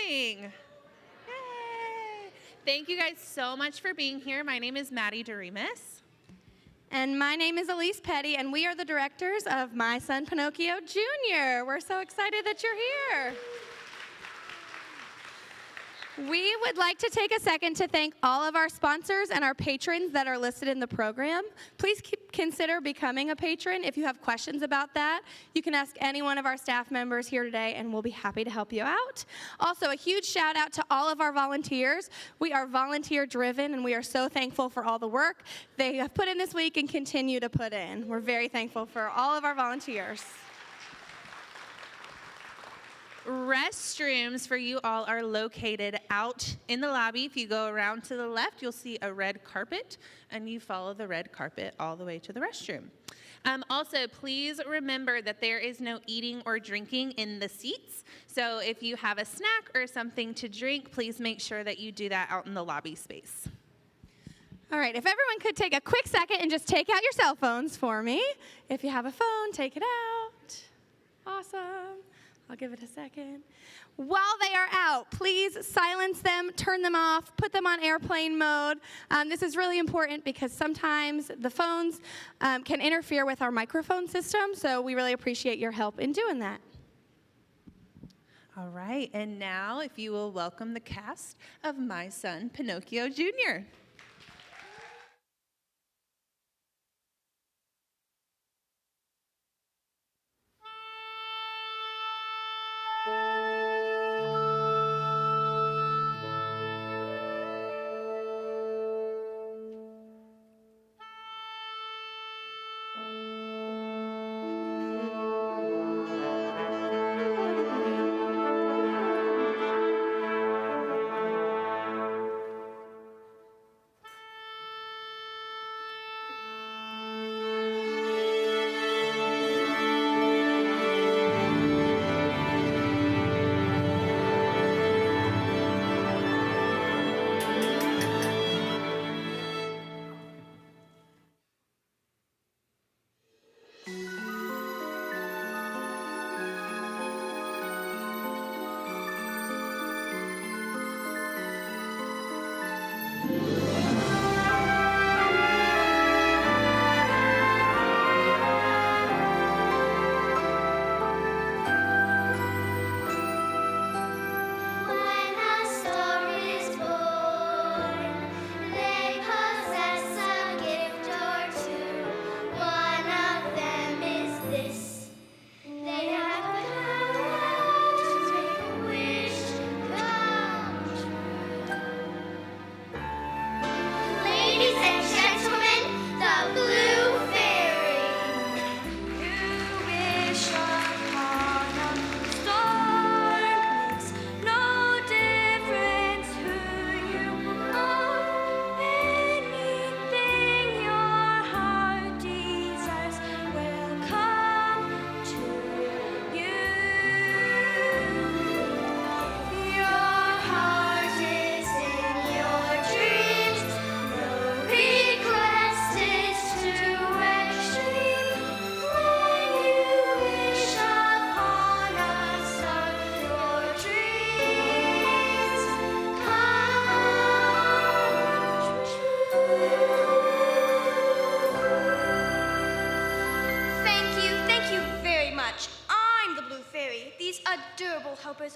morning. Yay. Thank you guys so much for being here. My name is Maddie Doremus. And my name is Elise Petty, and we are the directors of My Son Pinocchio Jr. We're so excited that you're here. We would like to take a second to thank all of our sponsors and our patrons that are listed in the program. Please consider becoming a patron. If you have questions about that, you can ask any one of our staff members here today, and we'll be happy to help you out. Also, a huge shout out to all of our volunteers. We are volunteer driven, and we are so thankful for all the work they have put in this week and continue to put in. We're very thankful for all of our volunteers. Restrooms for you all are located out in the lobby. If you go around to the left, you'll see a red carpet, and you follow the red carpet all the way to the restroom. Also, please remember that there is no eating or drinking in the seats. So if you have a snack or something to drink, please make sure that you do that out in the lobby space. All right, if everyone could take a quick second and just take out your cell phones for me. If you have a phone, take it out. Awesome. I'll give it a second. While they are out, please silence them, turn them off, put them on airplane mode. This is really important because sometimes the phones can interfere with our microphone system, so we really appreciate your help in doing that. All right, and now if you will welcome the cast of My Son Pinocchio Jr.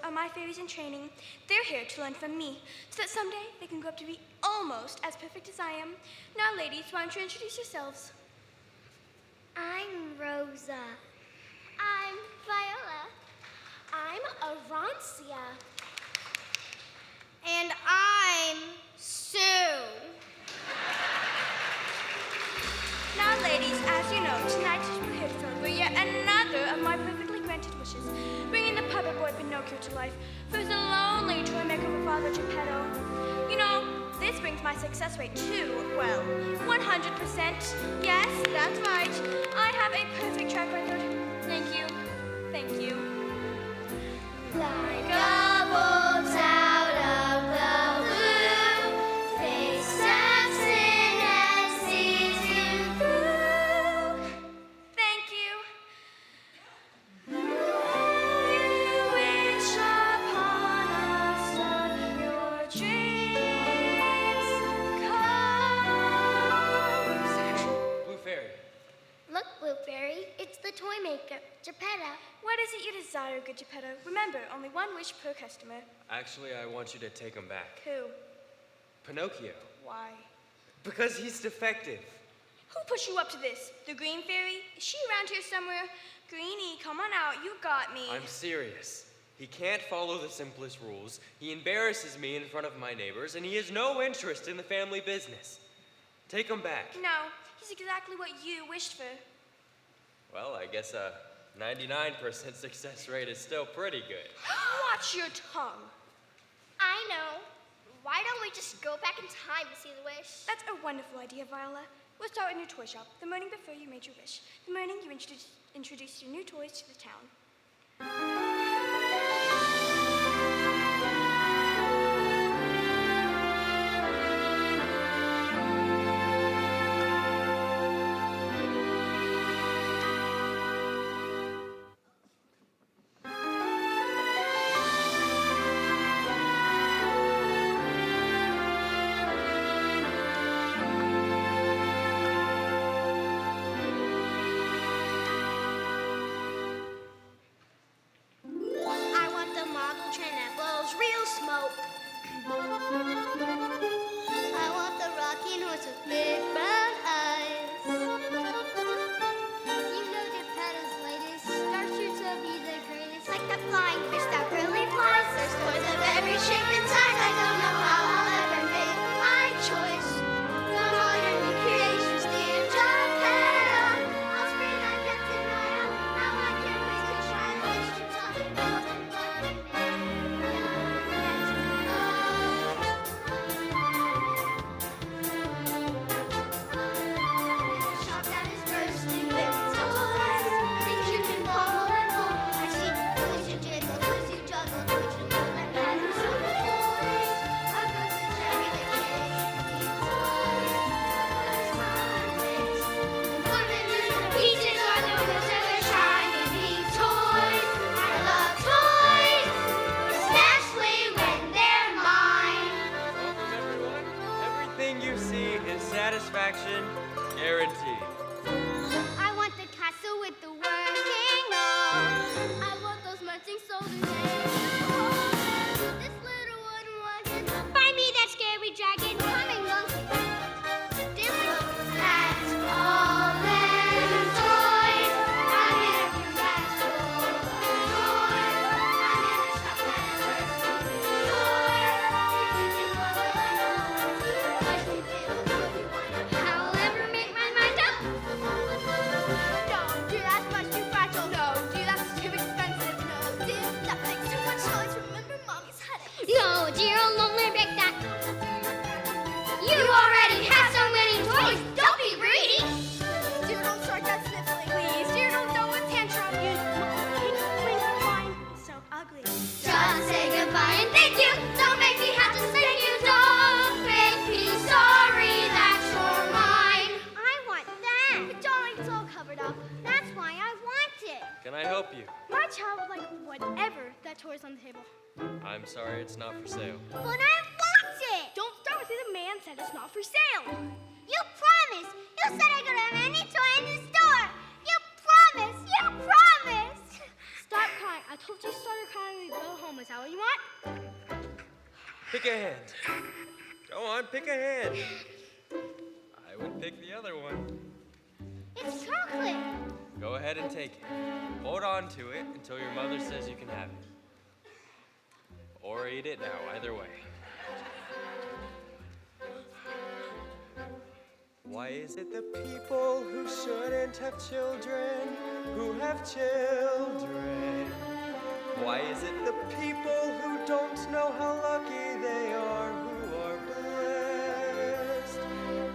Are my fairies in training. They're here to learn from me, so that someday they can grow up to be almost as perfect as I am. Now, ladies, why don't you introduce yourselves? I'm Rosa. I'm Viola. I'm Arancia. And I'm Sue. Now, ladies, as you know, tonight we're here to celebrate yet another of my perfectly granted wishes, bringing the puppet boy Pinocchio to life for his lonely toy maker for Father Geppetto. You know, this brings my success rate to, well, 100%. Yes, that's right. I have a perfect track record. Thank you. Thank you. Like a bolt out of the blue, fate steps in and sees you through. Thank you. You wish upon a the toy maker, Geppetto. What is it you desire, good Geppetto? Remember, only one wish per customer. Actually, I want you to take him back. Who? Pinocchio. Why? Because he's defective. Who put you up to this? The Green Fairy? Is she around here somewhere? Greenie, come on out. You got me. I'm serious. He can't follow the simplest rules. He embarrasses me in front of my neighbors, and he has no interest in the family business. Take him back. No, he's exactly what you wished for. Well, I guess a 99% success rate is still pretty good. Watch your tongue. I know. Why don't we just go back in time to see the wish? That's a wonderful idea, Viola. We'll start in your toy shop, the morning before you made your wish. The morning you introduced your new toys to the town. I want the model train that blows real smoke. I want the rocking horse with big brown eyes. You know Geppetto's latest starts you to be the greatest. Like the flying fish that really flies. There's toys of every shape and size. I don't know how I'll ever make my choice. From all your new creations, dear Geppetto. I'll spring I kept an eye out. Now I can't wait to try the wish you taught me about and what you shop that is bursting with toys. Things you can follow and hold. I see toys you jiggle, toys you juggle, toys you move and patterns of toys. I've got the cherry that kids need toys. That's my face. Flipping through the pieces are the wheels of their shiny toys. I love toys, especially when they're mine. Welcome, everyone. Everything you see is satisfaction guaranteed. I want the castle with the working arms. I want those munching soldiers and this little wooden wagon. Find me that scary dragon coming on. That's all them toys. I'm in a room that's full of toys. I'm in a shop that's bursting with toys. If you can follow along, watch me build what you want. I'll ever make my mind up. Don't do that much too fragile. No, do that's too expensive. No, do nothing too much toys. Remember mommy's headache. No, dear, I'll only break that. You already have so many toys. Don't be greedy. Dear, don't start that sniffling, please. Dear, don't throw a tantrum. You mine so ugly. Just say goodbye and thank you. Don't make me have to thank you. Don't make me sorry that you're mine. I want that. But darling, it's all covered up. That's why I want it. Can I help you? My child would like whatever that toy's on the table. I'm sorry, it's not for sale. But I want it. Don't start with the man said it's not for sale. You promised. You said I could have any toy in the store. You promised. You promised. Stop crying. I told you to start crying when we go home. Is that what you want? Pick a hand. Go on, pick a hand. I would pick the other one. It's chocolate. Go ahead and take it. Hold on to it until your mother says you can have it. Or eat it now, either way. Why is it the people who shouldn't have children who have children? Why is it the people who don't know how lucky they are who are blessed?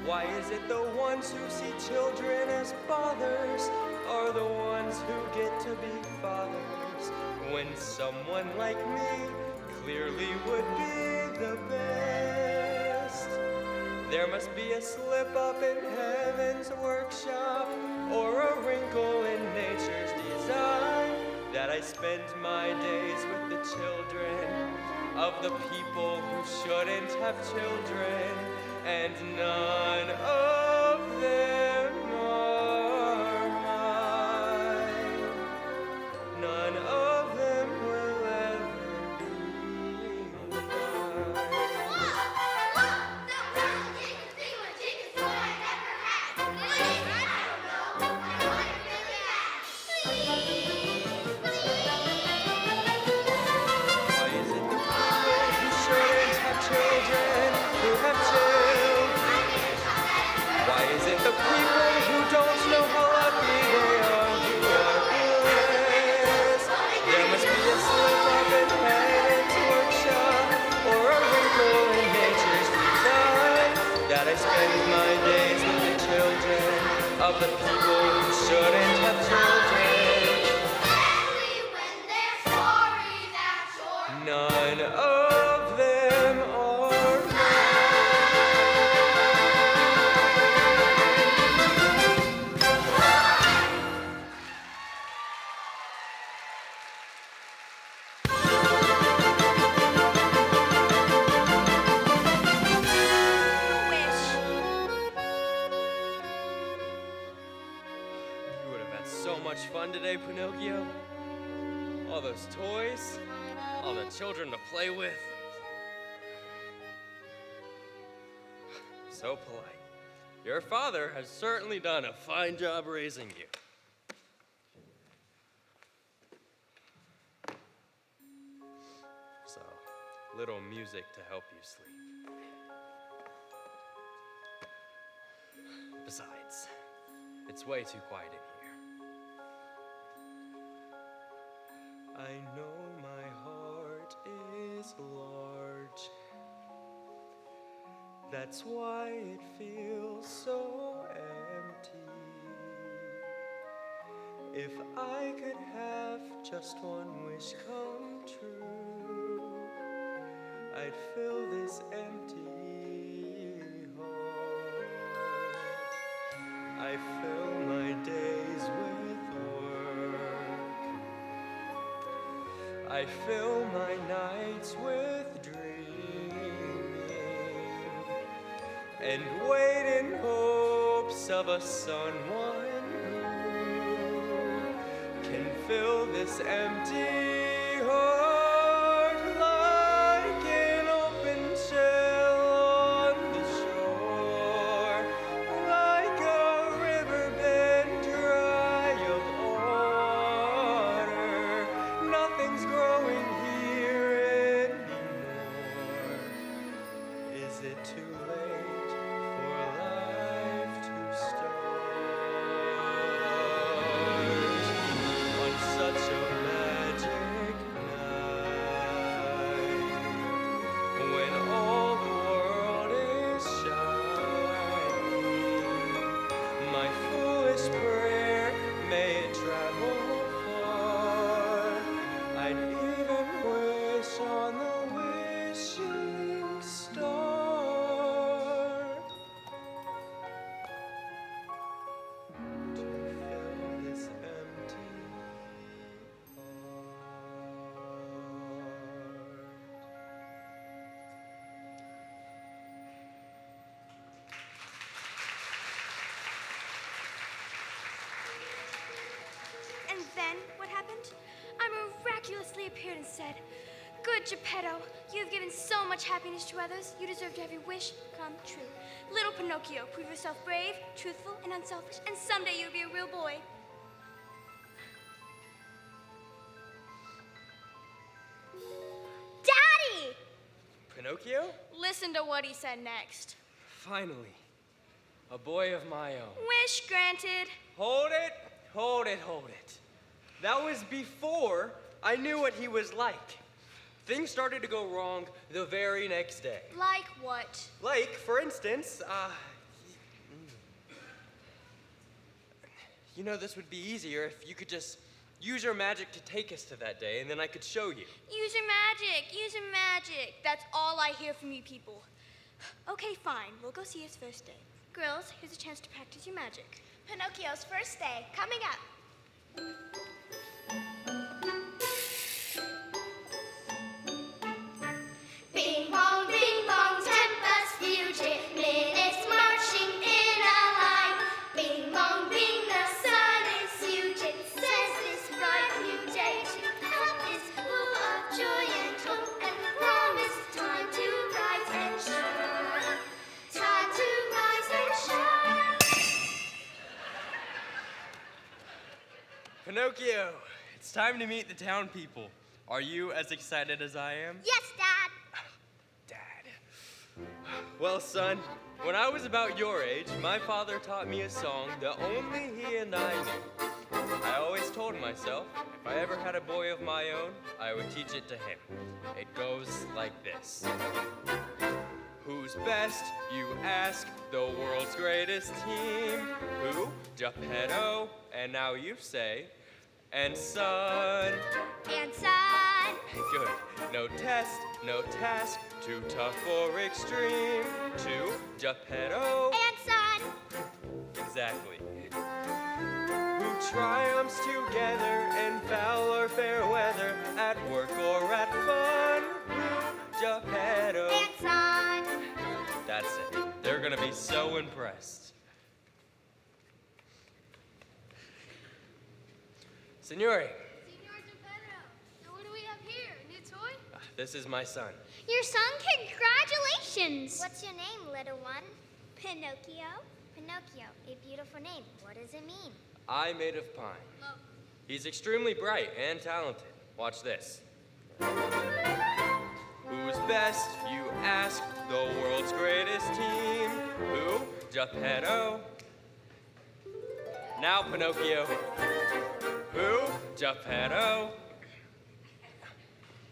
Why is it the ones who see children as fathers are the ones who get to be fathers when someone like me clearly would be the best? There must be a slip up in heaven's workshop or a wrinkle in nature's design that I spend my days with the children of the people who shouldn't have children, and none of them are mine. of the people who shouldn't have children. Especially when they're sorry that you're None of them are You would have had so much fun today, Pinocchio. All those toys, all the children to play with. So polite. Your father has certainly done a fine job raising you. So, little music to help you sleep. Besides, it's way too quiet in here. I know my heart is large. That's why it feels so empty. If I could have just one wish come true, I'd fill this empty heart. I fill my days with work. I fill my nights with dreaming and wait in hopes of a someone who can fill this empty heart like an open shell on the shore, like a riverbed dry of water. Nothing's growing here anymore. Is it too late for life to start on such a magic night when all the world is shining? My foolish prayer, may it travel far. I'd even wish on the wishing star to fill this empty heart. And then, what happened? I miraculously appeared and said, "Good Geppetto, you've given so much happiness to others, you deserve to have your wish come true. Little Pinocchio, prove yourself brave, truthful, and unselfish, and someday you'll be a real boy." Daddy! Pinocchio? Listen to what he said next. Finally, a boy of my own. Wish granted. Hold it, hold it, hold it. That was before I knew what he was like. Things started to go wrong the very next day. Like what? Like, for instance, you know, this would be easier if you could just use your magic to take us to that day, and then I could show you. Use your magic, use your magic. That's all I hear from you people. Okay, fine, we'll go see his first day. Girls, here's a chance to practice your magic. Pinocchio's first day coming up. Bing bong, tempest fugitive, minutes marching in a line. Bing bong, bing, the sun is huge. It says this bright new day to come is full of joy and hope and promise. Time to rise and shine. Time to rise and shine. Pinocchio, it's time to meet the town people. Are you as excited as I am? Yes, Dad. Dad. Well, son, when I was about your age, my father taught me a song that only he and I knew. I always told myself, if I ever had a boy of my own, I would teach it to him. It goes like this. Whose best, you ask? The world's greatest team. Who? Geppetto. And now you say, and son. And son. Good. No test, no task, too tough or extreme. Two, Geppetto. And son. Exactly. Who triumphs together in valor, fair weather, at work or at fun. Who? Geppetto. And son. That's it. They're gonna be so impressed. Signore, Signor Geppetto, so what do we have here? A new toy? this is my son. Your son, congratulations! What's your name, little one? Pinocchio. Pinocchio, a beautiful name. What does it mean? I made of pine. Oh. He's extremely bright and talented. Watch this. Who's best, you ask? The world's greatest team. Who? Geppetto. Now, Pinocchio. Who? Geppetto.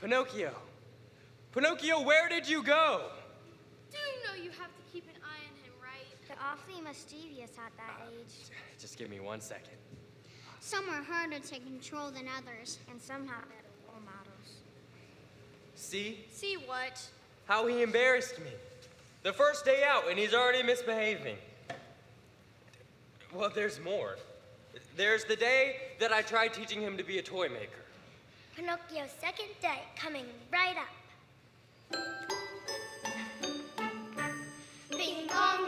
Pinocchio. Pinocchio, where did you go? Do you know you have to keep an eye on him, right? They're awfully mischievous at that age. Just give me 1 second. Some are harder to control than others, and some have better role models. See? See what? How he embarrassed me. The first day out, and he's already misbehaving. Well, there's more. There's the day that I tried teaching him to be a toy maker. Pinocchio's second day coming right up. Bing bong,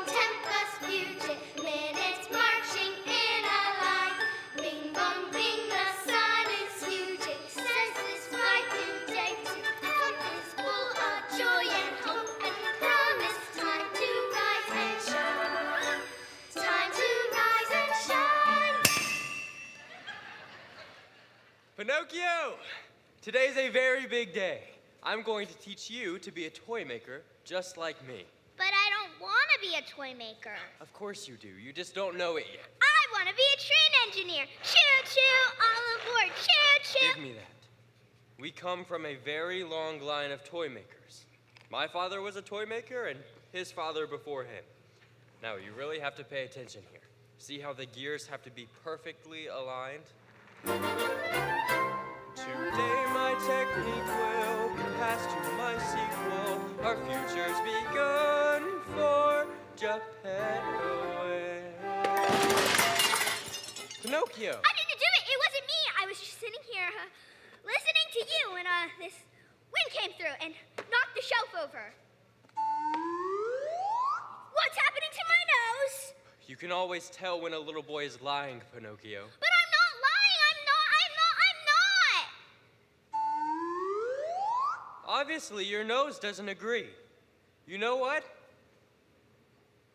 tempest fugit, minutes marching in a line. Bing bong, bing, the sun is huge. It says this bright new day to come is full of joy and hope and promise. Time to rise and shine. Time to rise and shine. Pinocchio! Today's a very big day. I'm going to teach you to be a toy maker just like me. But I don't want to be a toy maker. Of course you do. You just don't know it yet. I want to be a train engineer. Choo choo, all aboard. Choo choo. Give me that. We come from a very long line of toy makers. My father was a toy maker and his father before him. Now, you really have to pay attention here. See how the gears have to be perfectly aligned? Today my technique will be passed to my sequel. Our future's begun for Geppetto. Pinocchio! I didn't do it. It wasn't me. I was just sitting here listening to you when this wind came through and knocked the shelf over. What's happening to my nose? You can always tell when a little boy is lying, Pinocchio. But I'm not lying. I'm not. Obviously, your nose doesn't agree. You know what?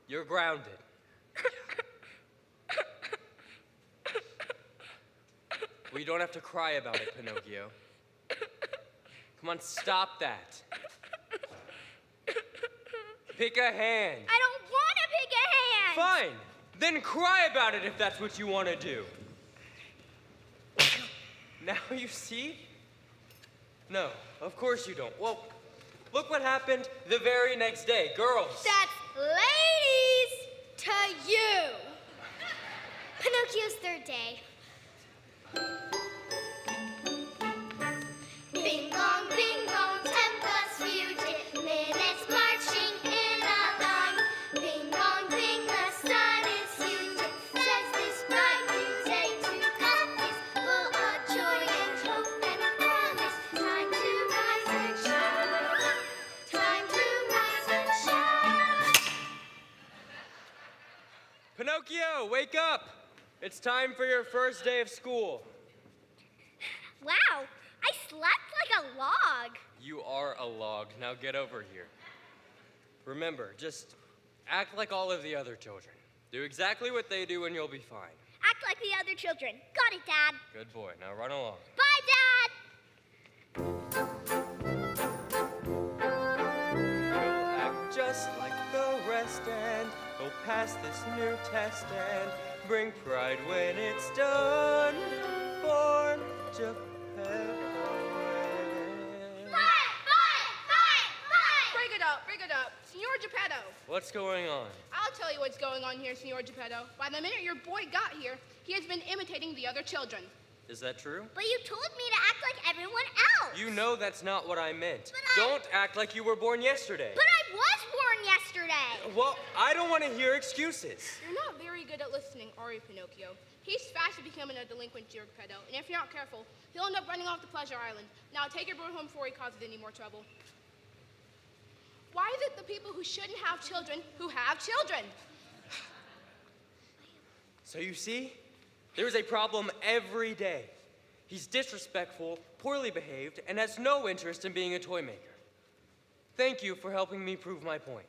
You're grounded. Well, you don't have to cry about it, Pinocchio. Come on, stop that. Pick a hand. I don't want to pick a hand. Fine. Then cry about it if that's what you want to do. Now you see? No, of course you don't. Well, look what happened the very next day. Girls. That's ladies to you. Pinocchio's third day. Bing bong, tempest fugit, minutes marching in a line. Bing bong, bing, the sun is huge. It says this bright new day to come is full of joy and hope and promise. Time to rise and shine. Time to rise and shine. Pinocchio, wake up! It's time for your first day of school. Wow, I slept like a log. You are a log. Now get over here. Remember, just act like all of the other children. Do exactly what they do and you'll be fine. Act like the other children. Got it, Dad. Good boy. Now run along. Bye, Dad. You'll act just like the rest and go past this new test and bring pride when it's done for Geppetto. Fire! Fire! Fire! Fire! Break it bring it up. Senor Geppetto. What's going on? I'll tell you what's going on here, Senor Geppetto. By the minute your boy got here, he has been imitating the other children. Is that true? But you told me to act like everyone else. You know that's not what I meant. But Don't act like you were born yesterday. But I was born yesterday. Well, I don't want to hear excuses. You're not very good at listening, are you, Pinocchio? He's fast at becoming a delinquent, Senor Geppetto, and if you're not careful, he'll end up running off to Pleasure Island. Now take your boy home before he causes any more trouble. Why is it the people who shouldn't have children who have children? So you see, there's a problem every day. He's disrespectful, poorly behaved, and has no interest in being a toy maker. Thank you for helping me prove my point.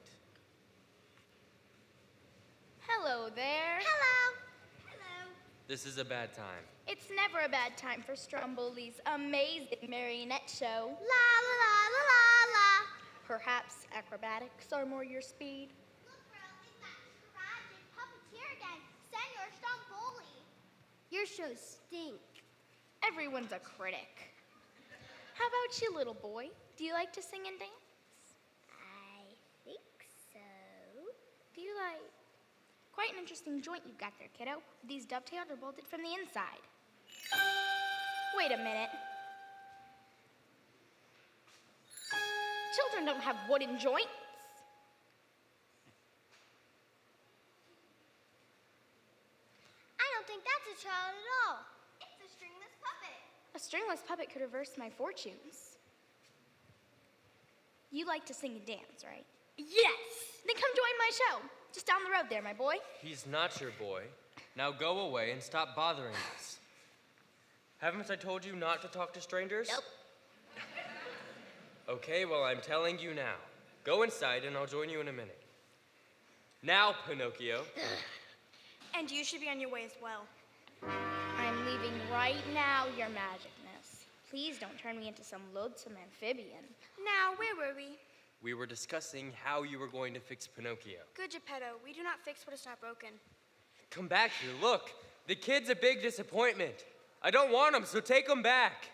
Hello there. Hello. Hello. This is a bad time. It's never a bad time for Stromboli's amazing marionette show. La la la la la la. Perhaps acrobatics are more your speed. Look, girl, it's that tragic puppeteer again, Senor Stromboli. Your shows stink. Everyone's a critic. How about you, little boy? Do you like to sing and dance? I think so. Do you like... Quite an interesting joint you've got there, kiddo. These dovetails are bolted from the inside. Wait a minute. Children don't have wooden joints. I don't think that's a child at all. It's a stringless puppet. A stringless puppet could reverse my fortunes. You like to sing and dance, right? Yes! Then come join my show. Just down the road there, my boy. He's not your boy. Now go away and stop bothering us. Haven't I told you not to talk to strangers? Nope. Okay, well, I'm telling you now. Go inside and I'll join you in a minute. Now, Pinocchio. And you should be on your way as well. I'm leaving right now, your magicness. Please don't turn me into some loathsome amphibian. Now, where were we? We were discussing how you were going to fix Pinocchio. Good, Geppetto. We do not fix what is not broken. Come back here, look. The kid's a big disappointment. I don't want him, so take him back.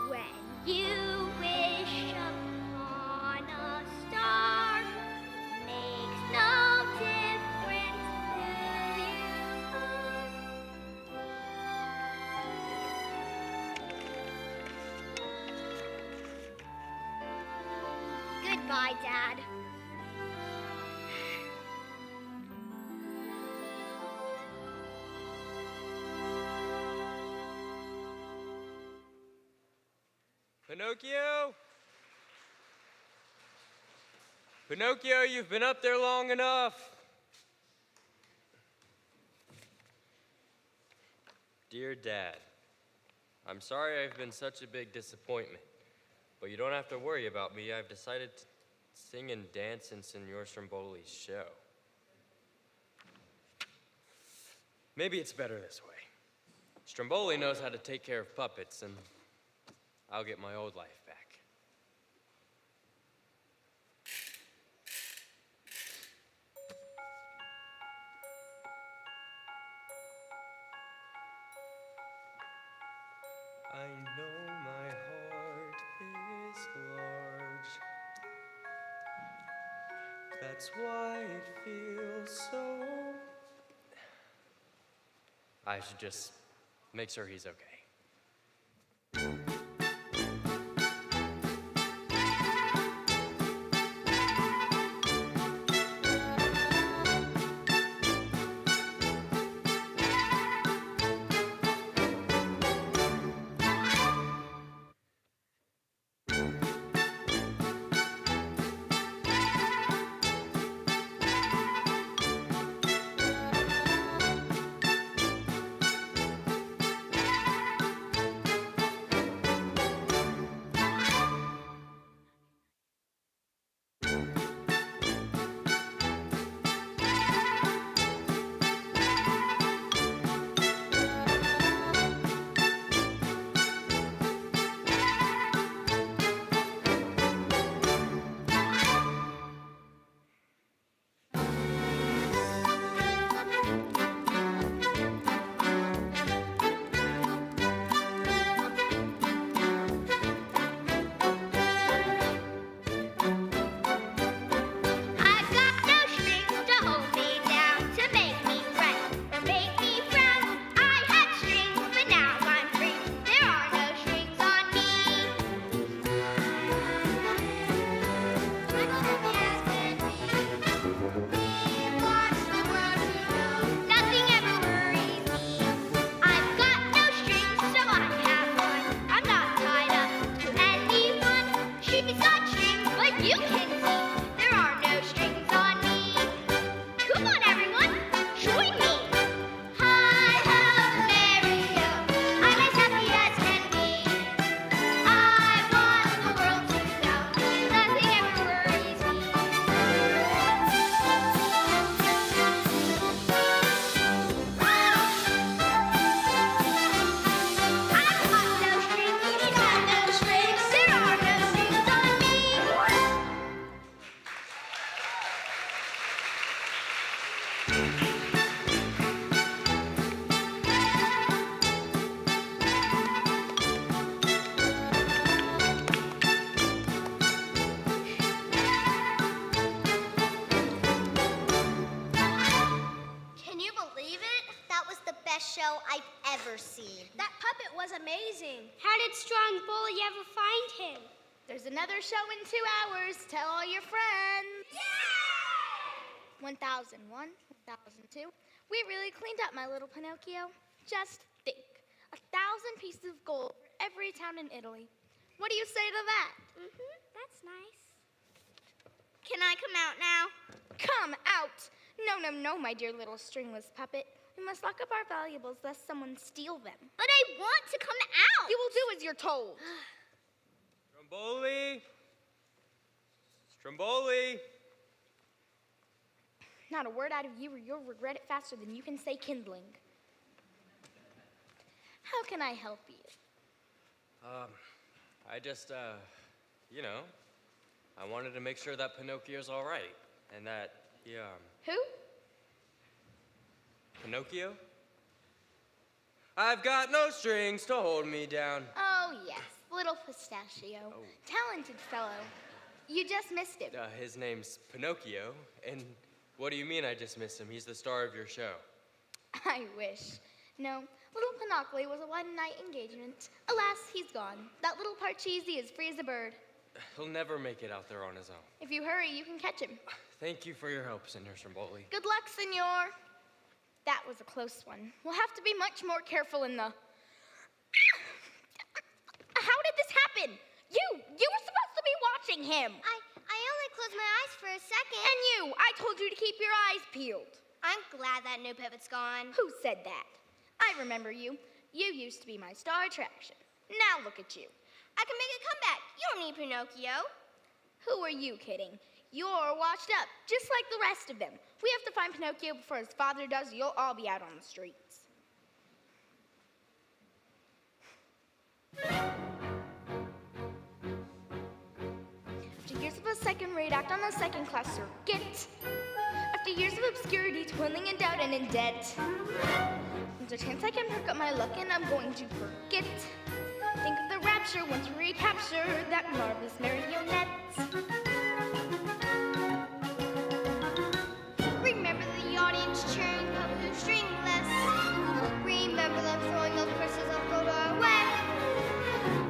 When you wish upon a star, makes no difference who you are. Goodbye, Dad. Pinocchio? Pinocchio, you've been up there long enough. Dear Dad, I'm sorry I've been such a big disappointment, but you don't have to worry about me. I've decided to sing and dance in Senor Stromboli's show. Maybe it's better this way. Stromboli knows how to take care of puppets, and I'll get my old life back. I know my heart is large. That's why it feels so... I should just make sure he's okay. best show I've ever seen. That puppet was amazing. How did Stromboli ever find him? There's another show in 2 hours. Tell all your friends. Yay! 1001, 1002. We really cleaned up, my little Pinocchio. Just think. 1,000 pieces of gold for every town in Italy. What do you say to that? That's nice. Can I come out now? Come out! No, my dear little stringless puppet. We must lock up our valuables lest someone steal them. But I want to come out. You will do as you're told. Stromboli! Stromboli! Not a word out of you or you'll regret it faster than you can say kindling. How can I help you? I just, you know, I wanted to make sure that Pinocchio's all right. And that he, Who? Pinocchio? I've got no strings to hold me down. Oh, yes, little pistachio. Oh. Talented fellow. You just missed him. His name's Pinocchio, and what do you mean I just missed him? He's the star of your show. I wish. No, little Pinocchio was a one-night engagement. Alas, he's gone. That little Parcheesi is free as a bird. He'll never make it out there on his own. If you hurry, you can catch him. Thank you for your help, Senor Stromboli. Good luck, senor. That was a close one. We'll have to be much more careful in the... How did this happen? You were supposed to be watching him. I only closed my eyes for a second. And you, I told you to keep your eyes peeled. I'm glad that new puppet's gone. Who said that? I remember you. You used to be my star attraction. Now look at you. I can make a comeback. You don't need Pinocchio. Who are you kidding? You're washed up, just like the rest of them. If we have to find Pinocchio before his father does, you'll all be out on the streets. After years of a second-rate act on a second-class circuit, after years of obscurity, toiling in doubt and in debt, there's a chance I can perk up my luck and I'm going to forget. Think of the rapture once we recapture that marvelous marionette. Remember the audience cheering up who's stringless. Remember them throwing those crystals of gold our way.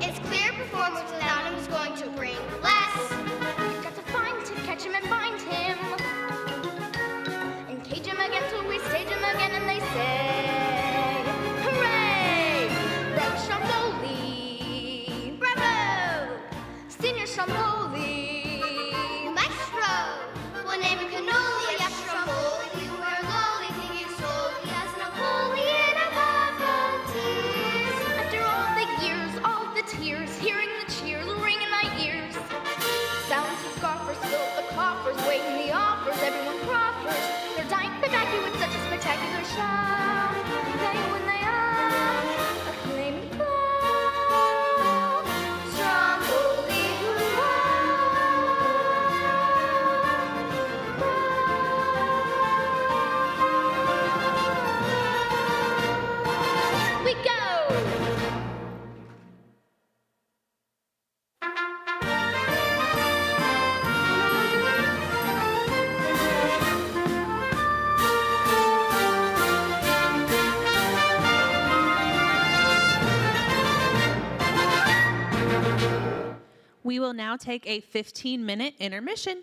It's clear performance without him is going to bring less. Got to catch him and find him. And cage him again till we stage him again and they say, hooray! Bravo Stromboli! Bravo! Senior Stromboli! Maestro! One name and cannoli, yes, Stromboli. We were lowly, thinking solely as Napoleon above all tears. After all the years, all the tears, hearing the cheers ring in my ears. Sounds of scoffers fill the coffers, waiting the offers, everyone proffers. They're dying for Pinocchio with such a spectacular show. They when they are acclaiming flow. Stromboli, we go! We will now take a 15-minute intermission.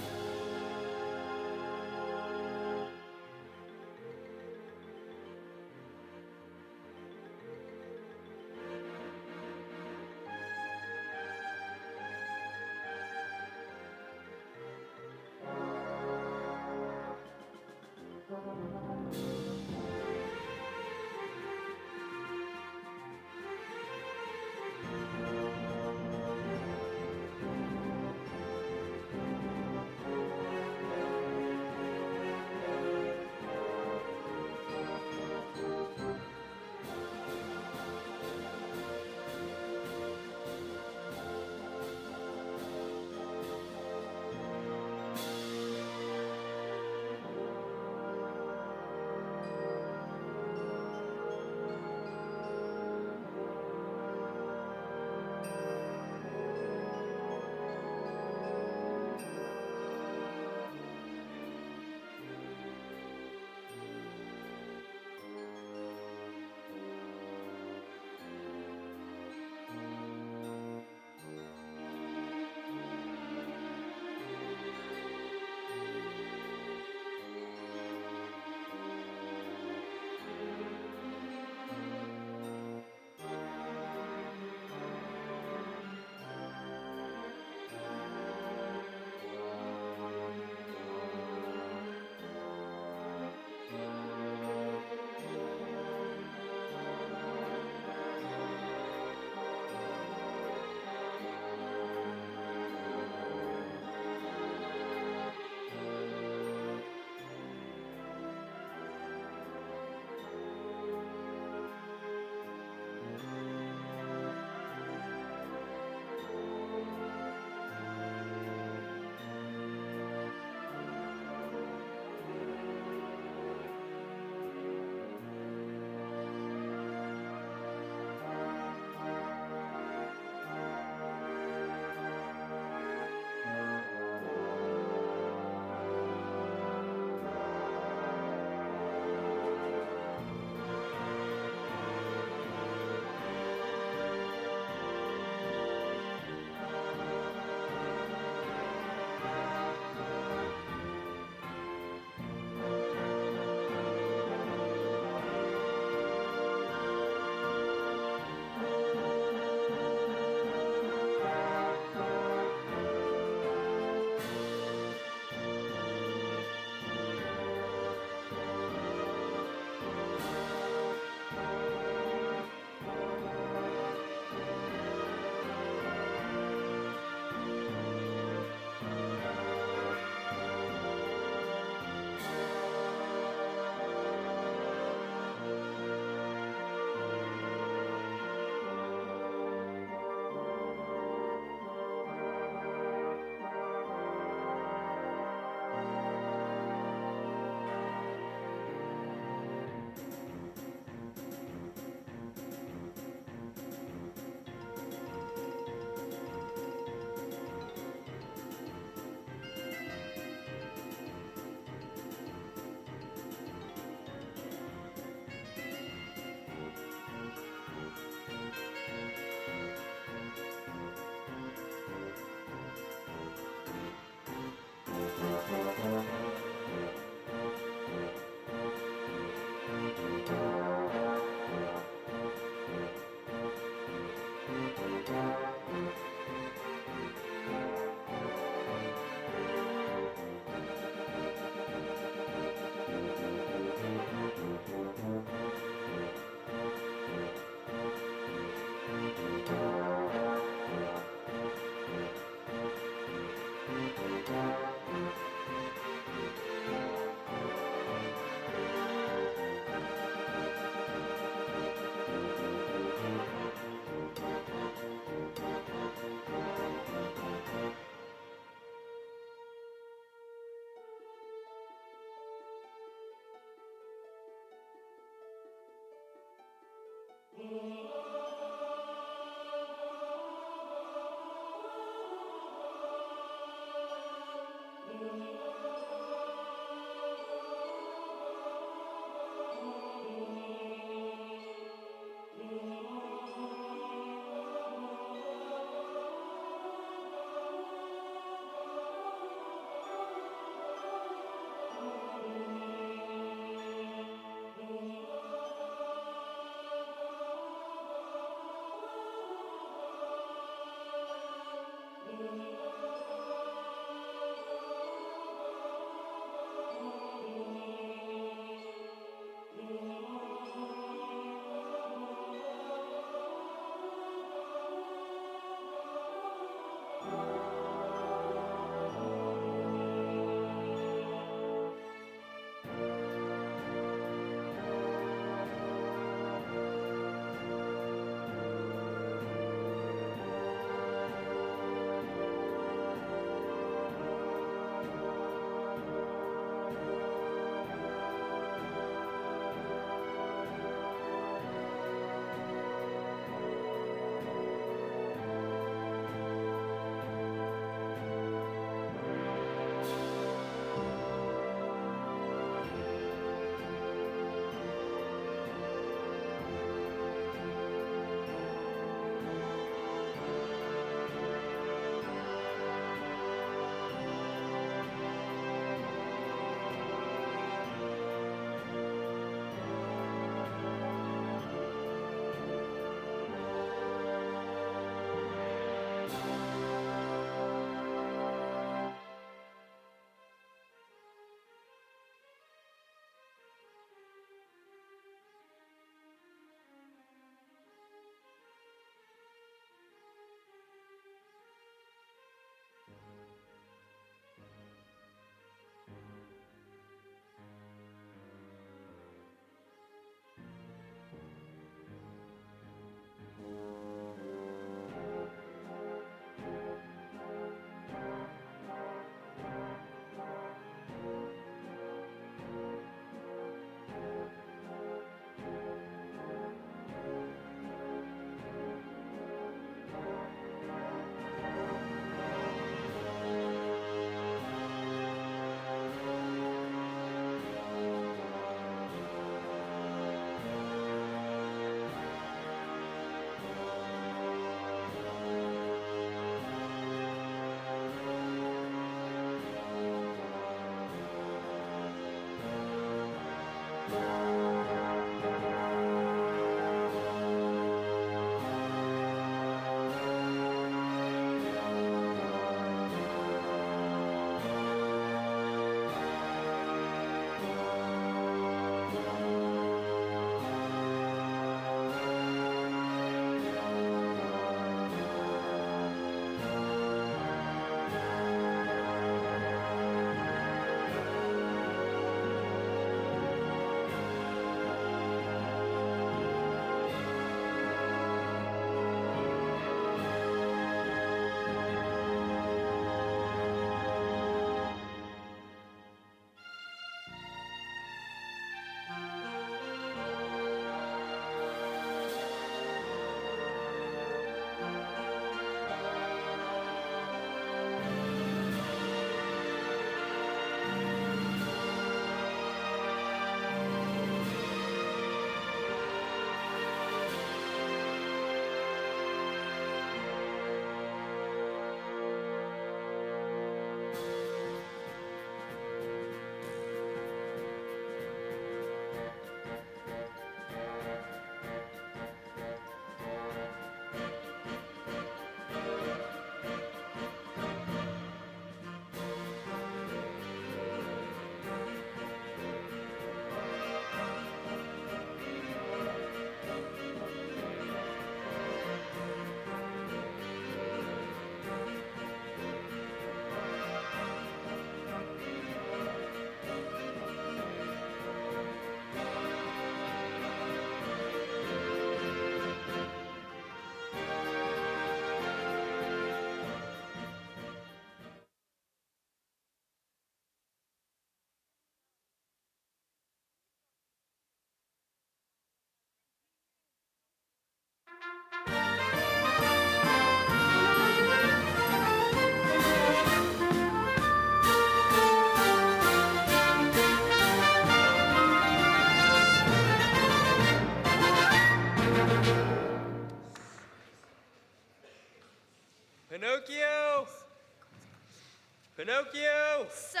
Pinocchio! So,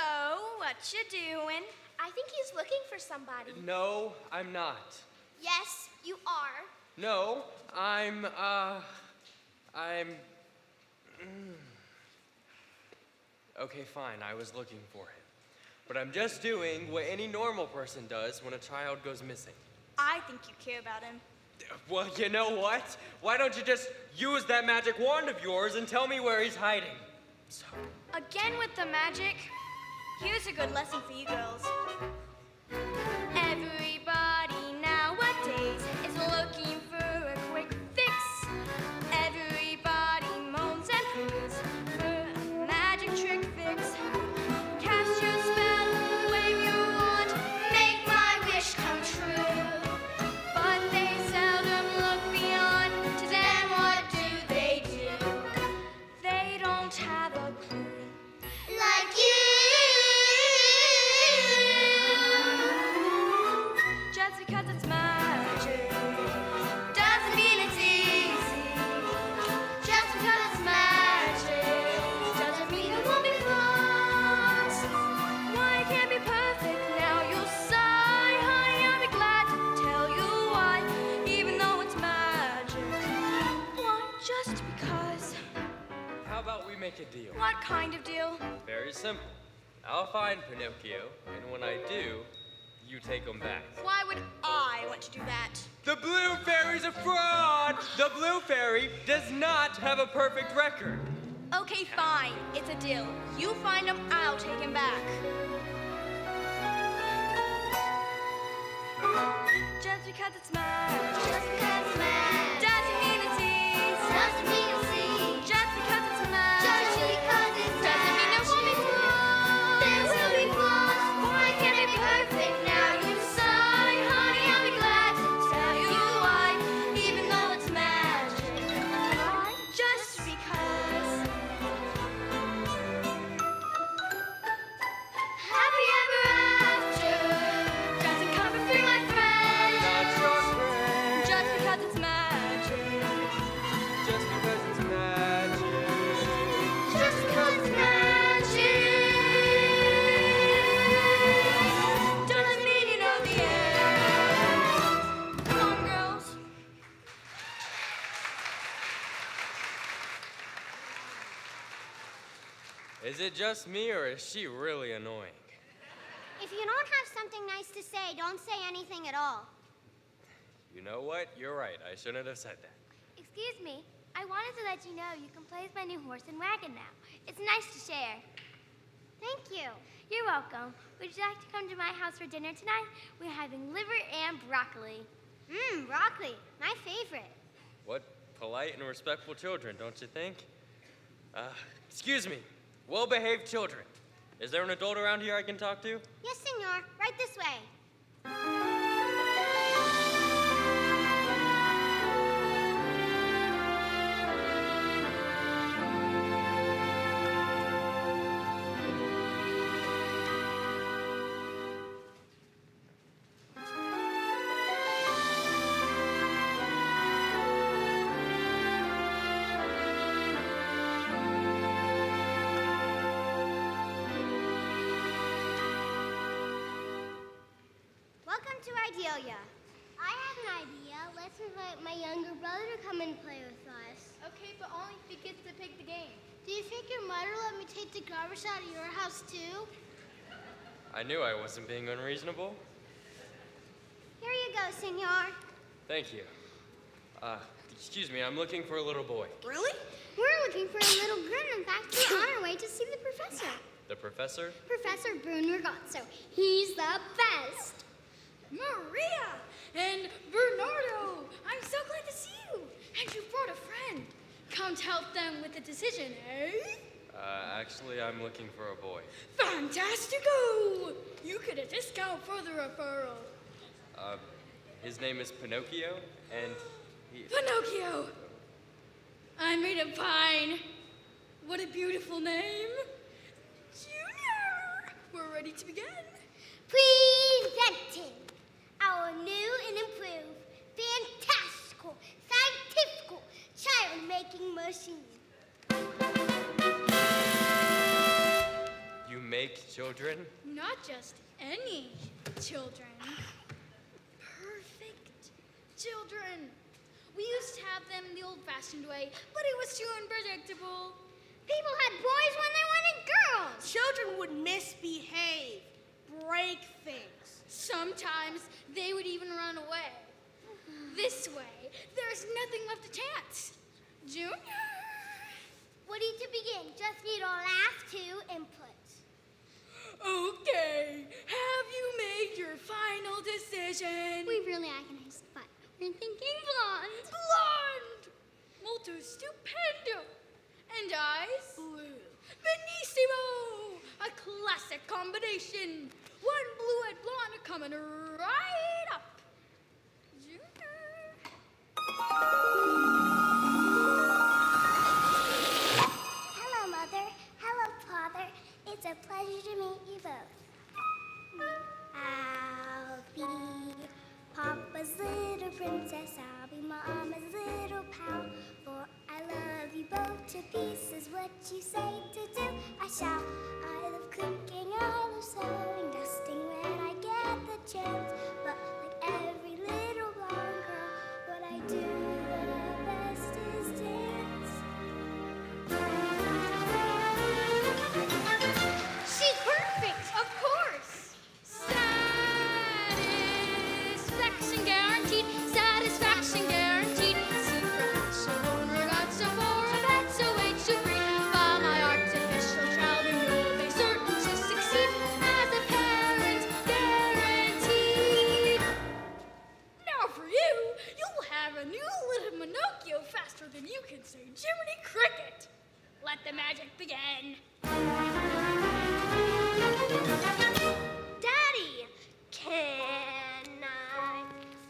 what you doing? I think he's looking for somebody. No, I'm not. Yes, you are. No, I'm. Okay, fine, I was looking for him. But I'm just doing what any normal person does when a child goes missing. I think you care about him. Well, you know what? Why don't you just use that magic wand of yours and tell me where he's hiding? So. Again with the magic? Here's a good lesson for you girls. Everybody nowadays is looking for a quick fix. Everybody moans and croons for a magic trick fix. Cast your spell, wave your wand, make my wish come true. But they seldom look beyond, to them what do? They don't have a clue. Like you. Just because it's magic doesn't mean it's easy. Just because it's magic doesn't mean it won't be flaws. Why it can't be perfect now? You'll sigh, honey. I'll be glad to tell you why, even though it's magic. Why? Just because. How about we make a deal? What kind of deal? Very simple. I'll find Pinocchio, and when I do, you take him back. Why would I want to do that? The Blue Fairy's a fraud! The Blue Fairy does not have a perfect record. Okay, fine. It's a deal. You find him, I'll take him back. Just because it's magic Just because it's mad. doesn't mean it's easy. Doesn't mean it's easy. Just because it's magic Just because it's doesn't mean there won't be flaws. There will be flaws. Why can't it be perfect now? You sigh, honey. I'll be glad to tell you why, even though it's magic. Why? Just because. Happy ever after doesn't come for free, my friend. Not your friend. Just because it's magic. Just because it's magic. Just because it's magic doesn't mean you know the end. Come on, girls. Is it just me, or is she really annoying? If you don't have something nice to say, don't say anything at all. You know what? You're right. I shouldn't have said that. Excuse me. I wanted to let you know you can play with my new horse and wagon now. It's nice to share. Thank you. You're welcome. Would you like to come to my house for dinner tonight? We're having liver and broccoli. Broccoli. My favorite. What polite and respectful children, don't you think? Excuse me. Well-behaved children. Is there an adult around here I can talk to? Yes, senor. Right this way. Welcome to Idealia. I have an idea. Let's invite my younger brother to come and play with us. Okay, but only if he gets to pick the game. Do you think your mother let me take the garbage out of your house too? I knew I wasn't being unreasonable. Here you go, senor. Thank you. Excuse me, I'm looking for a little boy. Really? We're looking for a little girl. In fact, we're on our way to see the professor. The professor? Professor Bruno Ragazzo. He's the best. Maria and Bernardo, I'm so glad to see you. And you brought a friend. Come to help them with the decision, eh? Actually, I'm looking for a boy. Fantastico! You get a discount for the referral. His name is Pinocchio, and he... Pinocchio! I made a pine. What a beautiful name. Junior! We're ready to begin. Presenting our new and improved, fantastical, scientific, child-making machine. make children? Not just any children. Perfect children. We used to have them the old-fashioned way, but it was too unpredictable. People had boys when they wanted girls. Children would misbehave, break things. Sometimes they would even run away. This way, there's nothing left to chance. Junior? What need to begin? Just need our last 2 inputs. Okay, have you made your final decision? We really agonized, but we're thinking blonde. Blonde! Molto stupendo! And eyes? Blue. Benissimo! A classic combination. One blue-eyed blonde coming right up. Junior. Hello, Mother. Hello, Father. It's a pleasure to meet you both. I'll be Papa's little princess. I'll be Mama's little pal. For I love you both to pieces. What you say to do, I shall. I love cooking, I love sewing, dusting when I get the chance. But like every little blonde girl, what I do the best is dance. She's perfect, of course. Satisfaction guaranteed. Satisfaction guaranteed. Supernatural regards so for a pet, so wait to breed. By my artificial child, and you'll be certain to succeed as a parent guaranteed. Now for you, you'll have a new little Pinocchio faster than you can say Jiminy Cricket. Let the magic begin. Daddy, can I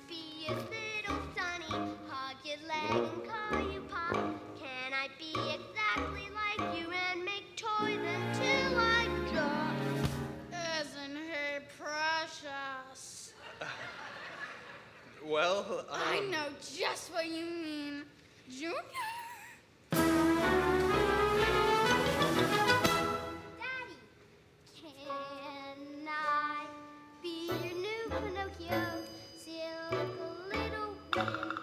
be a little sunny? Hug your leg and call you Pop. Can I be exactly like you and make toys until I drop? Isn't he precious? Well, I know just what you mean. Junior? Daddy, can I be your new Pinocchio? Still look a little weird,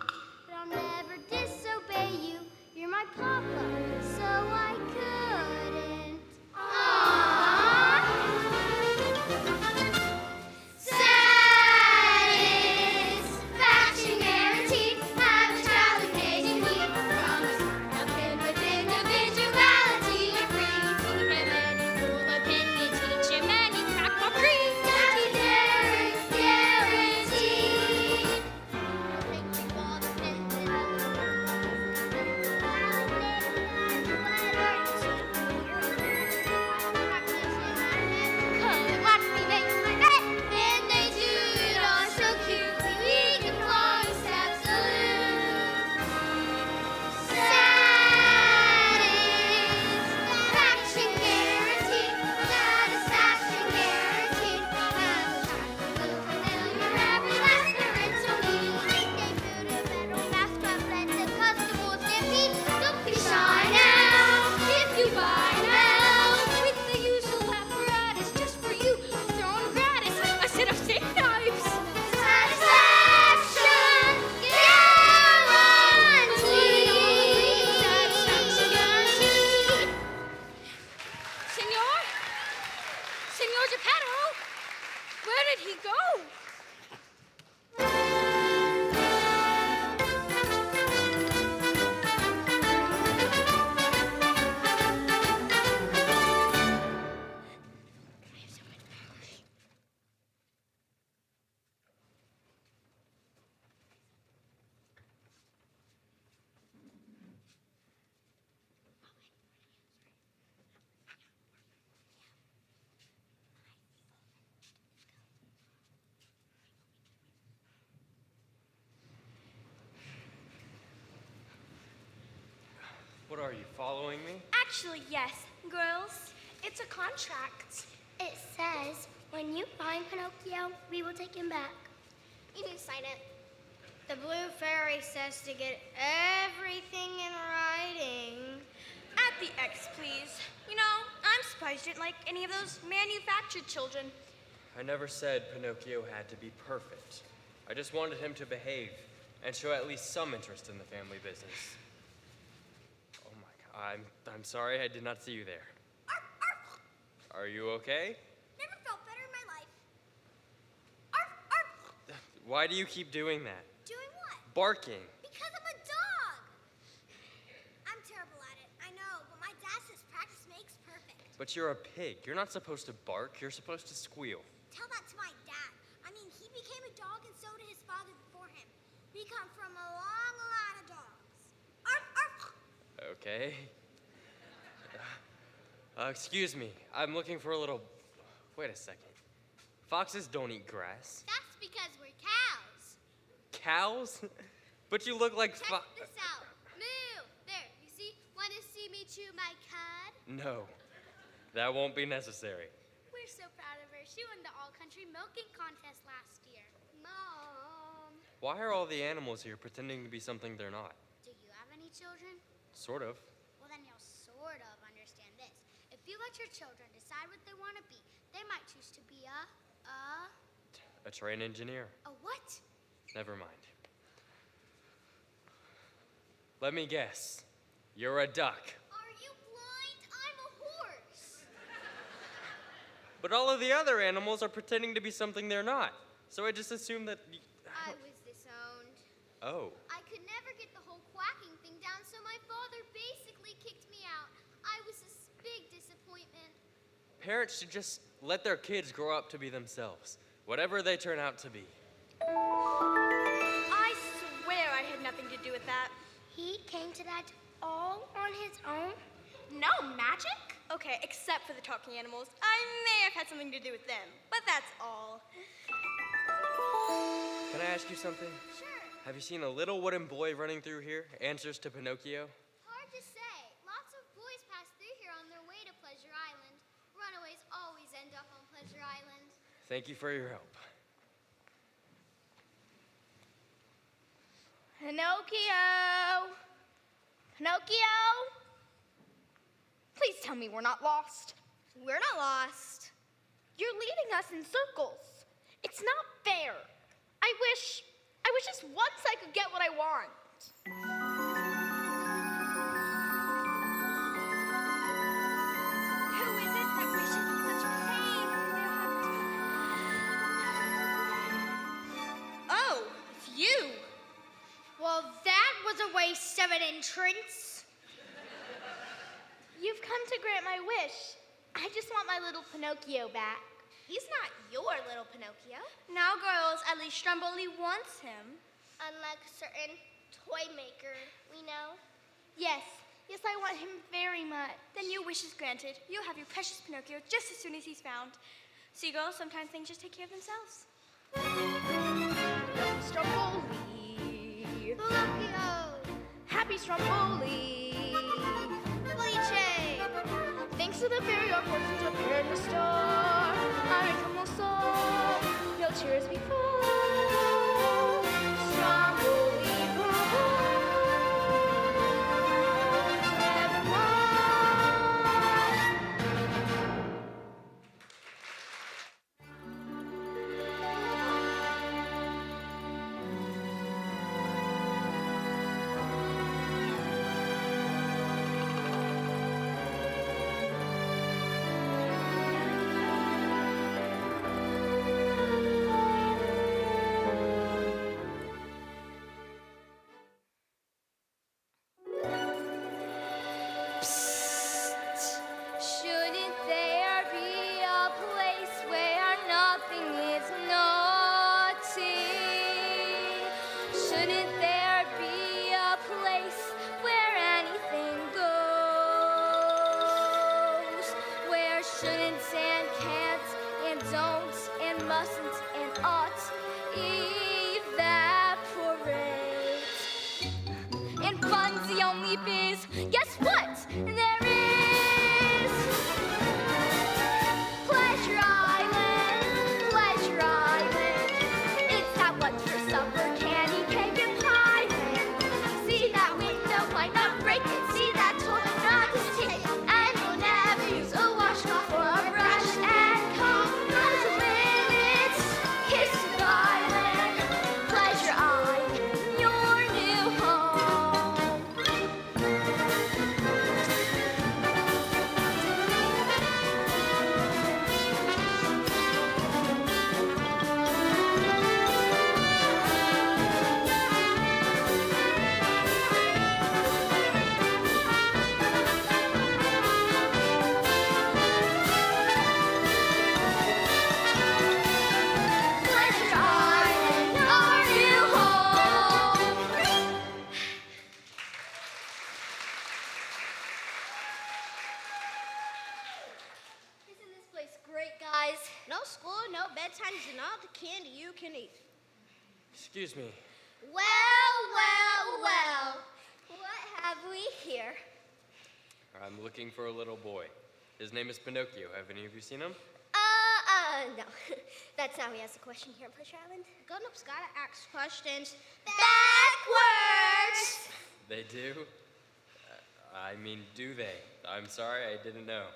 but I'll never disobey you. You're my papa, so I couldn't. Aww. Satisfaction guaranteed. Have a child amazing need. Promise nothing with individuality. Free. And then you pull the pin, you teach him, and you crack my cream. Daddy Darren's guaranteed. I'll take you all the pins and come and watch me make my bed. And they do it all so cutely. We can fly absolute. Satisfaction guaranteed. Satisfaction guaranteed. Will fulfill your every last parental need. They food a federal mascot, let the constables stampede. Don't be shy now if you buy now. With the usual apparatus just for you, thrown gratis, a set of steak knives. Satisfaction guaranteed. Satisfaction guaranteed. Senor? Senor Geppetto? Where did he go? what are you, following me? Actually, yes. Girls, it's a contract. It says, when you find Pinocchio, we will take him back. You need to sign it. The Blue Fairy says to get everything in writing. At the X, please. You know, I'm surprised you didn't like any of those manufactured children. I never said Pinocchio had to be perfect. I just wanted him to behave and show at least some interest in the family business. Oh my God, I'm sorry I did not see you there. Arf, arf. Are you okay? Never felt better in my life. Arf, arf. Why do you keep doing that? Doing what? Barking. Because I'm a dog. I'm terrible at it, I know, but my dad says practice makes perfect. But you're a pig. You're not supposed to bark. You're supposed to squeal. Tell that to my dad. I mean, he became a dog and so did his father before him. We come from a long line of dogs. Arf, arf. Okay. Excuse me. I'm looking for a little... Wait a second. Foxes don't eat grass. That's because we're cows. Cows? But you look like Check this out. Moo! There, you see? Want to see me chew my cud? No. That won't be necessary. We're so proud of her. She won the all-country milking contest last year. Mom. Why are all the animals here pretending to be something they're not? Do you have any children? Sort of. Well, then you'll sort of understand this. If you let your children decide what they want to be, they might choose to be A train engineer. a what? Never mind. Let me guess. You're a duck. Are you blind? I'm a horse. But all of the other animals are pretending to be something they're not. So I just assumed that... I was disowned. Oh. I could never get the whole quacking thing down, so my father basically kicked me out. I was a big disappointment. Parents should just let their kids grow up to be themselves, whatever they turn out to be. I swear I had nothing to do with that. He came to that all on his own? No magic? Okay, except for the talking animals. I may have had something to do with them, but that's all. Can I ask you something? Sure. Have you seen a little wooden boy running through here? Answers to Pinocchio? Hard to say. Lots of boys pass through here on their way to Pleasure Island. Runaways always end up on Pleasure Island. Thank you for your help. Pinocchio! Pinocchio! Please tell me we're not lost. We're not lost. You're leading us in circles. It's not fair. I wish just once I could get what I want. Who is it that wishes in such pain? Oh, it's you. Well, that was a waste of an entrance. You've come to grant my wish. I just want my little Pinocchio back. He's not your little Pinocchio. Now, girls, at least Stromboli wants him. Unlike a certain toy maker we know. Yes, I want him very much. Then your wish is granted. You'll have your precious Pinocchio just as soon as he's found. See, girls, sometimes things just take care of themselves. Stromboli. Pinocchio. Happy Stromboli. Felice. Thanks to the fairy, our fortunes appeared in the star. Our income will soar. No cheers before. Stromboli, shouldn't there be a place where nothing is naughty? Shouldn't there be a place where anything goes? Where shouldn't and can't and don't and mustn't and ought evaporate? And fun's the only biz. Guess what? There is Pleasure Island, Pleasure Island. It's that what's for supper, candy, cake, and pie land. See that window, might not break it. See that toy, not just take it. And you'll never use a washcloth school, no bedtimes, and all the candy you can eat. Excuse me. Well, well, well. What have we here? I'm looking for a little boy. His name is Pinocchio. Have any of you seen him? No. That's not how he asks a question here on Pleasure Island. Grown-ups gotta ask questions. Backwards! They do? Do they? I'm sorry, I didn't know.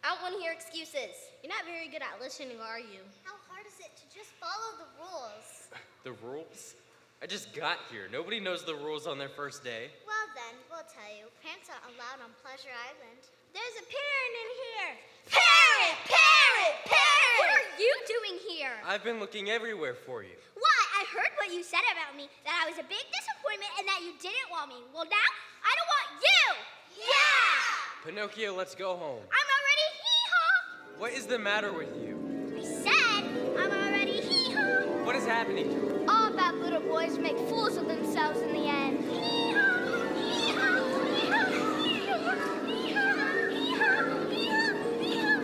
I don't want to hear excuses. You're not very good at listening, are you? How hard is it to just follow the rules? The rules? I just got here. Nobody knows the rules on their first day. Well then, we'll tell you. Parents aren't allowed on Pleasure Island. There's a parent in here. Parent! Parent! Parent! What are you doing here? I've been looking everywhere for you. Why? I heard what you said about me, that I was a big disappointment and that you didn't want me. Well now, I don't want you! Yeah! Pinocchio, let's go home. I'm already hee-haw! What is the matter with you? I said I'm already hee-haw! What is happening to you? All bad little boys make fools of themselves in the end. Hee-haw! Hee-haw! Hee-haw! Hee-haw! Hee-haw! Hee-haw! Hee-haw!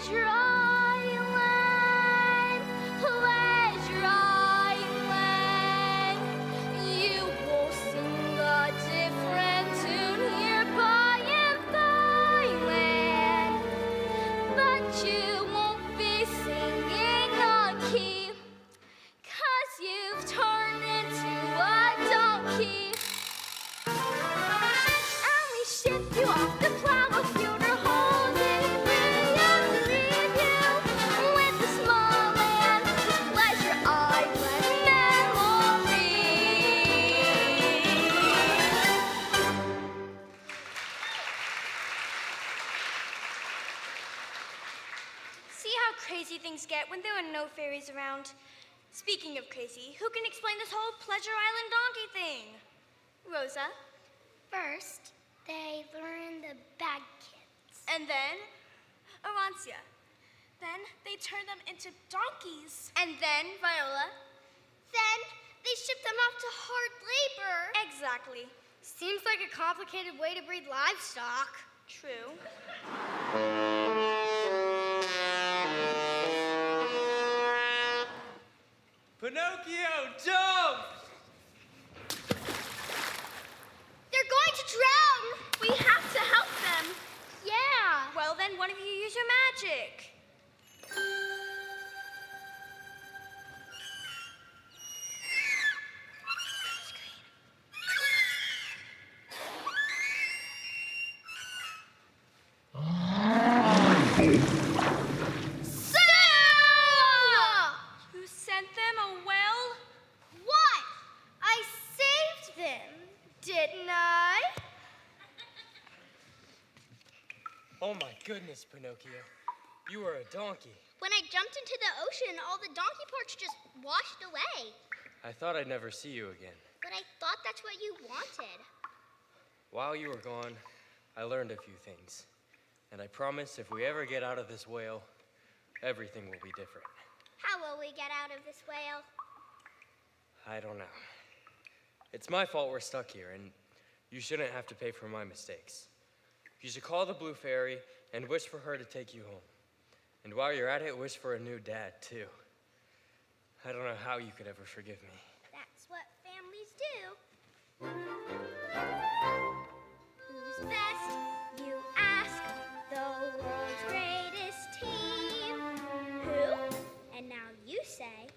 Pleasure Island, Pleasure Island. You will sing a different tune here by and by, land. But you won't be singing on key, 'cause you've turned into a donkey. And we ship you off the plow field or hold it free and leave you with the small land, Pleasure Island memories. See how crazy things get when there are no fairies around? Speaking of crazy, who can explain this whole Pleasure Island donkey thing? Rosa? First, they learn the bad kids. And then? Arancia. Then they turn them into donkeys. And then Viola. Then they ship them off to hard labor. Exactly. Seems like a complicated way to breed livestock. True. Pinocchio, jump! They're going to drown. We have to help them. Yeah. Well, then one of you use your magic. You sent them a well? What? I saved them, didn't I? Oh my goodness, Pinocchio. You are a donkey. When I jumped into the ocean, all the donkey parts just washed away. I thought I'd never see you again. But I thought that's what you wanted. While you were gone, I learned a few things. And I promise if we ever get out of this whale, everything will be different. How will we get out of this whale? I don't know. It's my fault we're stuck here, and you shouldn't have to pay for my mistakes. You should call the Blue Fairy and wish for her to take you home. And while you're at it, wish for a new dad, too. I don't know how you could ever forgive me. That's what families do. Who's best? You ask. The world's greatest team. Who? And now you say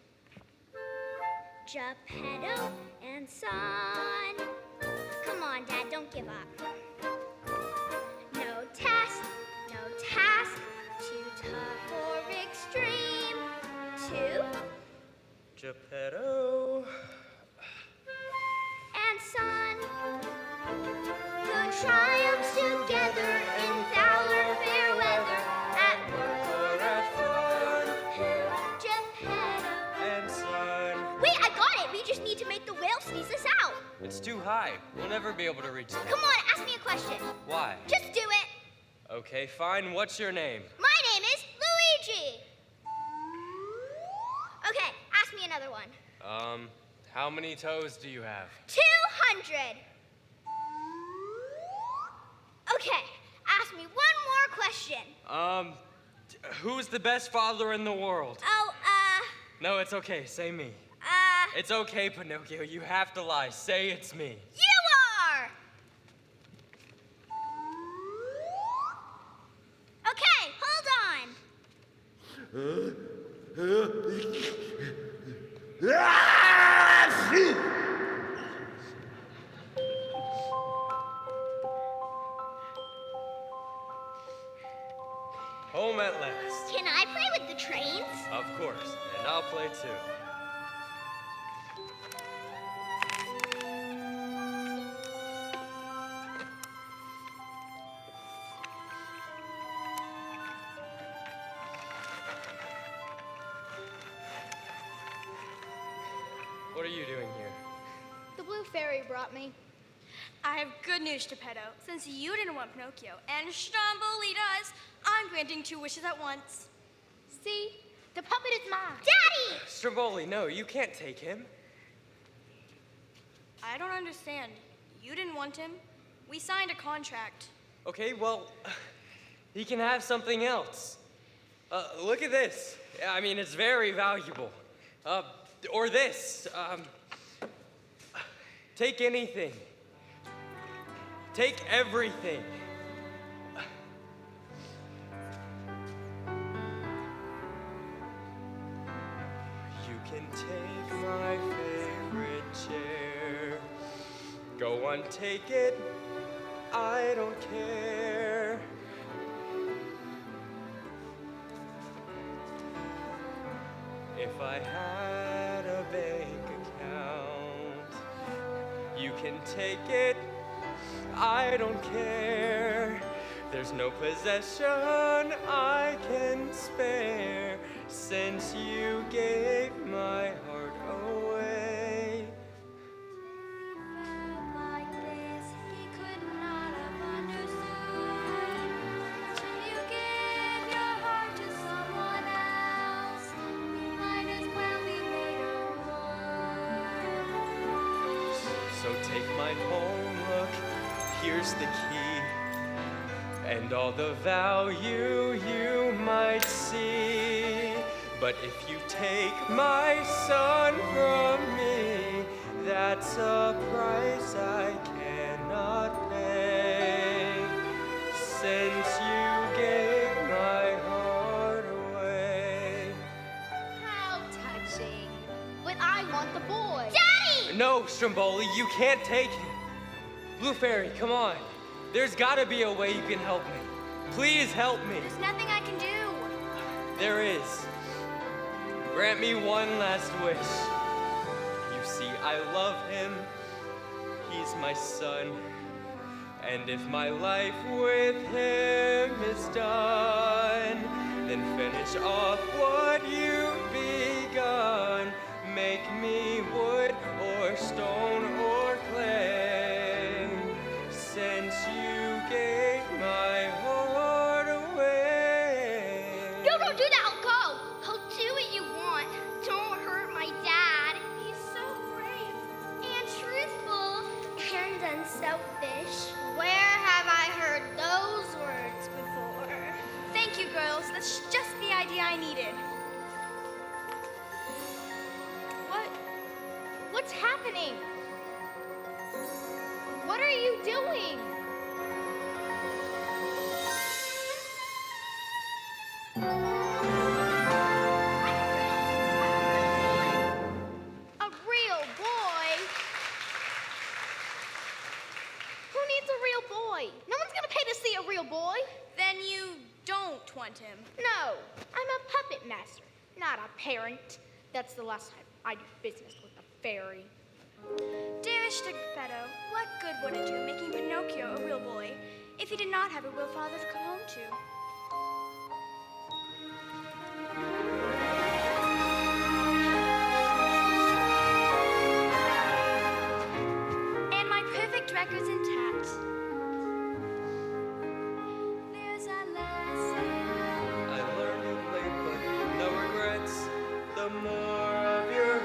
Geppetto and Son. Come on, Dad, don't give up. No task too tough or extreme. Two Geppetto. and Son, who triumphs together in valor, fair weather, at work or at fun. Who? Geppetto And Son. Wait, I got it. We just need to make the whale sneeze us out. It's too high. We'll never be able to reach it. Come on, ask me a question. Why? Just do it. Okay, fine. What's your name? My name is Luigi. another one. How many toes do you have? 200. Okay, ask me one more question. Who's the best father in the world? Oh, No, it's okay. Say me. It's okay, Pinocchio. You have to lie. Say it's me. You are! Okay, hold on. Home at last. Can I play with the trains? Of course. And I'll play too. What are you doing here? The blue fairy brought me. I have good news, Geppetto. Since you didn't want Pinocchio, and Stromboli does, I'm granting 2 wishes at once. See? The puppet is mine. Daddy! Stromboli, no, you can't take him. I don't understand. You didn't want him. We signed a contract. Okay, well, he can have something else. Look at this. I mean, it's very valuable. Or this. Take anything. Take everything. You can take my favorite chair. Go on, take it. I don't care. If I had a bank account, you can take it. I don't care. There's no possession I can spare since you gave my heart away. Like this, he could not have understood. Till you gave your heart to someone else, you might as well be made of wood. So take mine home, look, here's the key. And all the value you might see. But if you take my son from me, that's a price I cannot pay. Since you gave my heart away. How touching. But I want the boy. Daddy! No, Stromboli, you can't take him. Blue Fairy, come on. There's gotta be a way you can help me. Please help me. There's nothing I can do. There is. Grant me one last wish. You see, I love him. He's my son. And if my life with him is done, then finish off what you've begun. Make me wood or stone or clay. Since you gave my heart away. No, don't do that. I'll go. I'll do what you want. Don't hurt my dad. He's so brave. And truthful. And unselfish. Where have I heard those words before? Thank you, girls. That's just the idea I needed. What's happening? What are you doing? A real boy? Who needs a real boy? No one's gonna pay to see a real boy. Then you don't want him. No, I'm a puppet master, not a parent. That's the last time I do business with a fairy. Dearest Geppetto, what good would it do making Pinocchio a real boy if he did not have a real father to come home to? And my perfect record's intact. There's a lesson. I learned it late, but no regrets. The more of your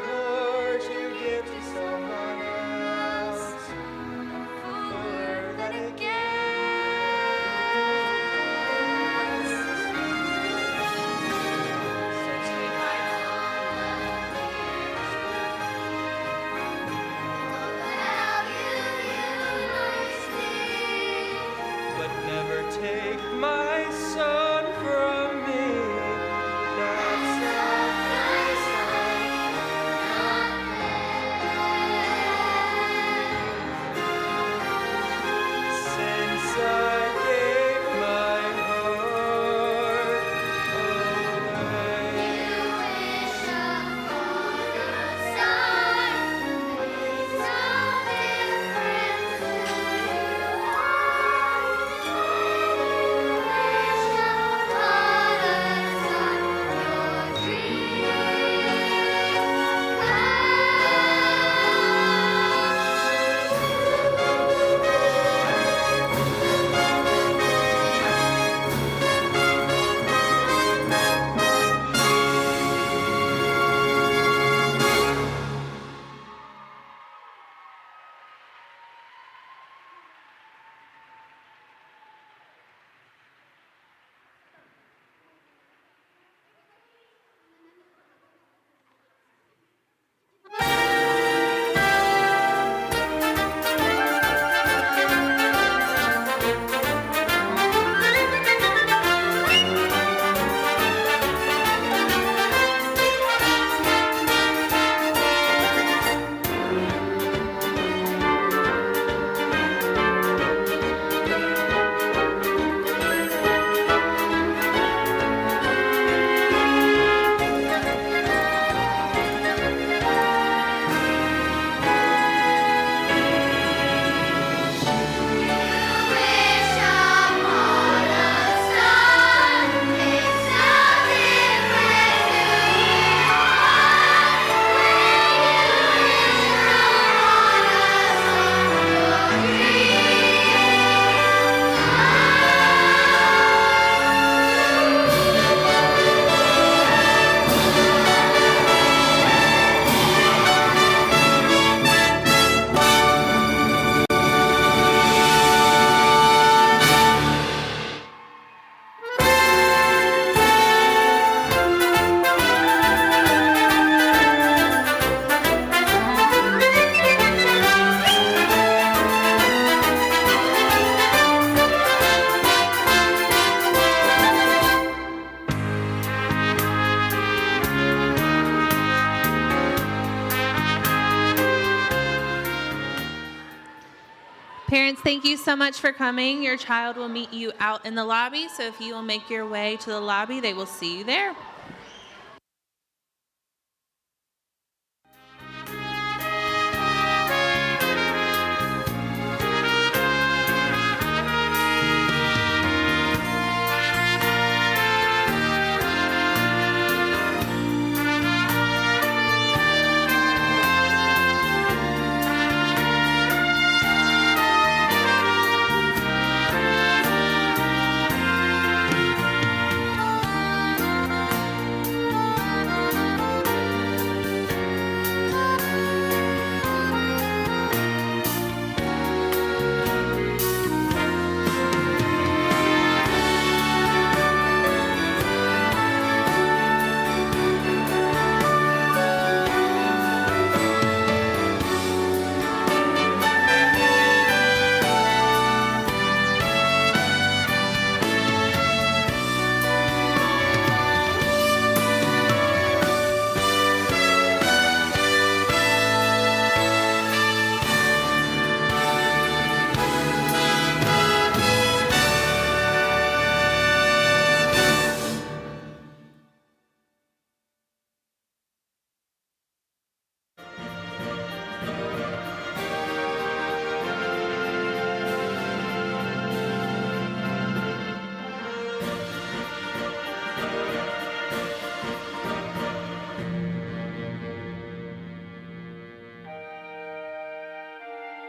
Parents, thank you so much for coming. Your child will meet you out in the lobby, so if you will make your way to the lobby, they will see you there.